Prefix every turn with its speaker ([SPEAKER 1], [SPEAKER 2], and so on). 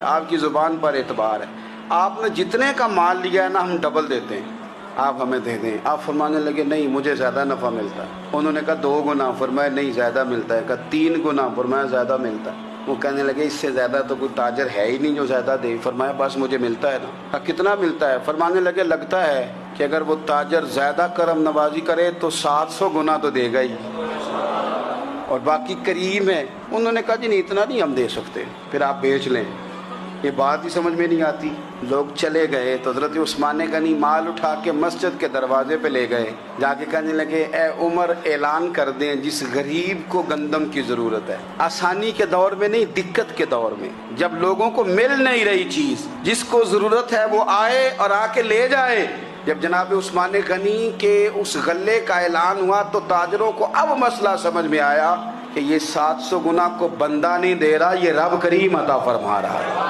[SPEAKER 1] آپ کی زبان پر اعتبار ہے، آپ نے جتنے کا مال لیا ہے نا ہم ڈبل دیتے ہیں، آپ ہمیں دے دیں۔ آپ فرمانے لگے نہیں مجھے زیادہ نفع ملتا ہے۔ انہوں نے کہا 2 گنا، فرمایا نہیں زیادہ ملتا ہے۔ کہا 3 گنا، فرمایا زیادہ ملتا ہے۔ وہ کہنے لگے اس سے زیادہ تو کوئی تاجر ہے ہی نہیں جو زیادہ دے۔ فرمایا بس مجھے ملتا ہے نا۔ کہا کتنا ملتا ہے؟ فرمانے لگے لگتا ہے کہ اگر وہ تاجر زیادہ کرم نوازی کرے تو 700 گنا تو دے گا ہی، اور باقی کریم ہے۔ انہوں نے کہا جی نہیں اتنا نہیں ہم دے سکتے، پھر آپ بیچ لیں۔ یہ بات ہی سمجھ میں نہیں آتی۔ لوگ چلے گئے تو حضرت عثمان غنی مال اٹھا کے مسجد کے دروازے پہ لے گئے، جا کے کہنے لگے اے عمر اعلان کر دیں جس غریب کو گندم کی ضرورت ہے، آسانی کے دور میں نہیں دقت کے دور میں، جب لوگوں کو مل نہیں رہی چیز، جس کو ضرورت ہے وہ آئے اور آ کے لے جائے۔ جب جناب عثمان غنی کے اس غلے کا اعلان ہوا تو تاجروں کو اب مسئلہ سمجھ میں آیا کہ یہ 700 گنا کو بندہ نہیں دے رہا، یہ رب کریم عطا فرما رہا ہے۔